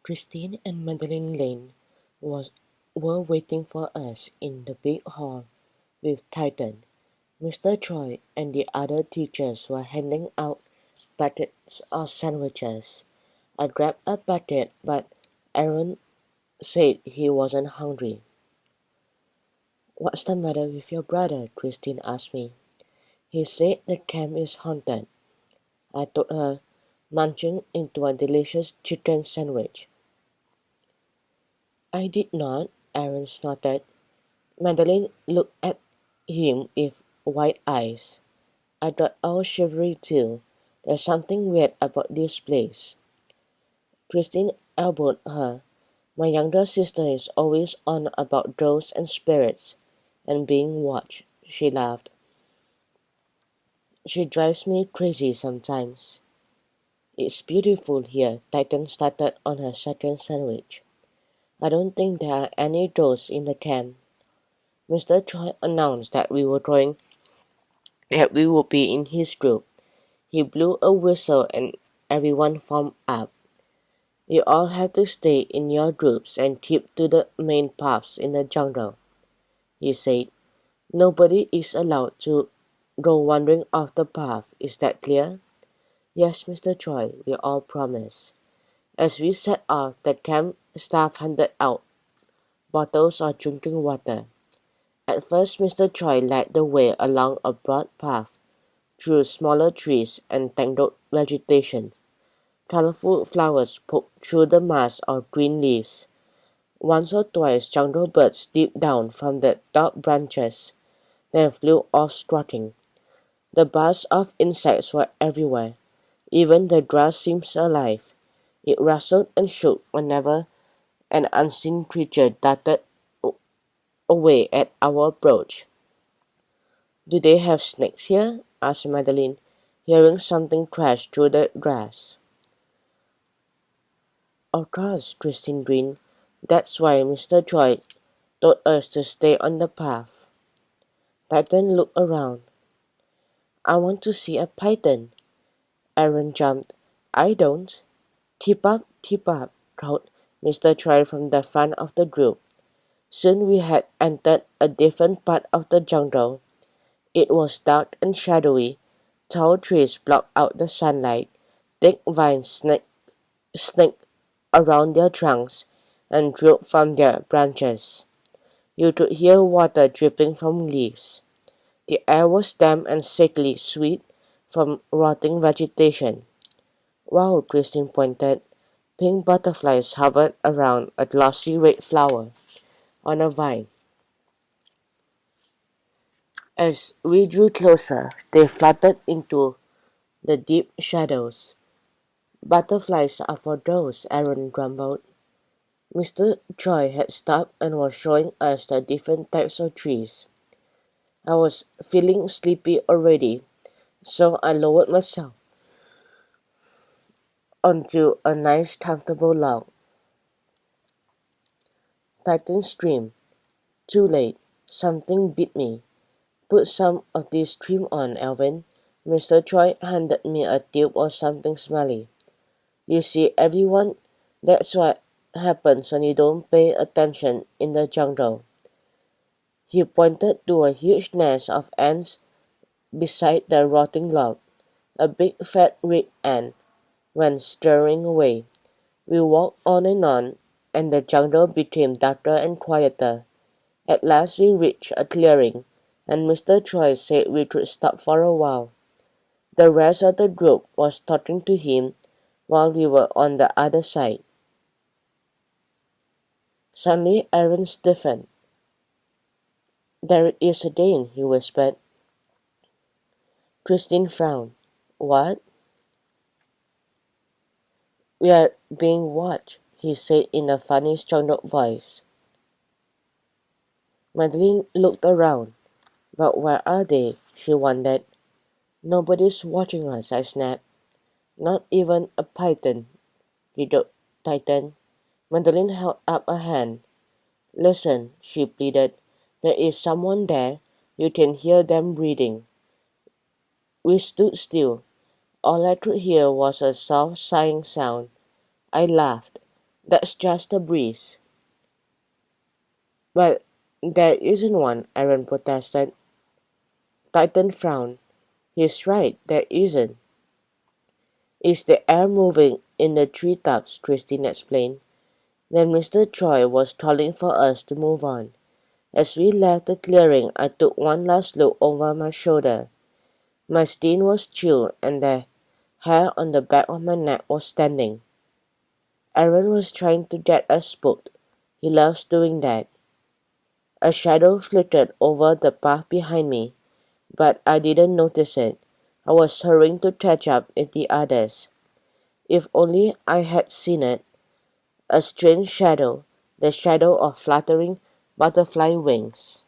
Christine and Madeline Lane was, were waiting for us in the big hall with Titan. Mr. Choi and the other teachers were handing out packets of sandwiches. I grabbed a packet, but Aaron said he wasn't hungry. "What's the matter with your brother?" Christine asked me. "He said the camp is haunted," I told her, munching into a delicious chicken sandwich. "I did not," Aaron snorted. Madeline looked at him with wide eyes. I got all shivery too. "There's something weird about this place." Christine elbowed her. "My younger sister is always on about ghosts and spirits and being watched," she laughed. "She drives me crazy sometimes." "It's beautiful here." Titan started on her second sandwich. "I don't think there are any ghosts in the camp." Mr. Choi announced that we would be in his group. He blew a whistle and everyone formed up. "You all have to stay in your groups and keep to the main paths in the jungle," he said. "Nobody is allowed to go wandering off the path. Is that clear?" "Yes, Mr. Choi," we all promised. As we set off, the camp staff handed out bottles of drinking water. At first, Mr. Choi led the way along a broad path through smaller trees and tangled vegetation. Colorful flowers poked through the mass of green leaves. Once or twice jungle birds dipped down from the top branches, then flew off squawking. The buzz of insects were everywhere. Even the grass seemed alive. It rustled and shook whenever an unseen creature darted away at our approach. "Do they have snakes here?" asked Madeline, hearing something crash through the grass. "Of course," Christine grinned. "That's why Mr. Choi told us to stay on the path." Titan looked around. "I want to see a python." Aaron jumped. "I don't." Keep up, called Mr. Choi from the front of the group. Soon we had entered a different part of the jungle. It was dark and shadowy. Tall trees blocked out the sunlight. Thick vines snaked around their trunks and drooped from their branches. You could hear water dripping from leaves. The air was damp and sickly sweet from rotting vegetation. "Wow," Christine pointed. Pink butterflies hovered around a glossy red flower on a vine. As we drew closer, they fluttered into the deep shadows. "Butterflies are for those," Aaron grumbled. Mr. Choi had stopped and was showing us the different types of trees. I was feeling sleepy already, so I lowered myself onto a nice comfortable log. Titan screamed. "Too late. Something bit me." "Put some of this cream on, Alvin." Mr. Choi handed me a tube of something smelly. "You see, everyone, that's what happens when you don't pay attention in the jungle." He pointed to a huge nest of ants beside the rotting log. A big fat red ant went stirring away. We walked on, and the jungle became darker and quieter. At last we reached a clearing, and Mr. Choi said we could stop for a while. The rest of the group was talking to him while we were on the other side. Suddenly Aaron stiffened. "There it is again," he whispered. Christine frowned. "What?" "We are being watched," he said in a funny strong voice. Madeline looked around. "But where are they?" she wondered. "Nobody's watching us," I snapped. "Not even a python," giggled Titan. Madeline held up a hand. "Listen," she pleaded. "There is someone there. You can hear them breathing." We stood still. All I could hear was a soft sighing sound. I laughed. That's just a breeze. But there isn't one, Aaron protested. Titan frowned. He's right, there isn't. It's the air moving in the treetops, Christine explained. Then Mr. Troy was calling for us to move on. As we left the clearing, I took one last look over my shoulder. My skin was chilled and the hair on the back of my neck was standing. Aaron was trying to get us spooked. He loves doing that. A shadow flitted over the path behind me, but I didn't notice it. I was hurrying to catch up with the others. If only I had seen it. A strange shadow, the shadow of fluttering butterfly wings.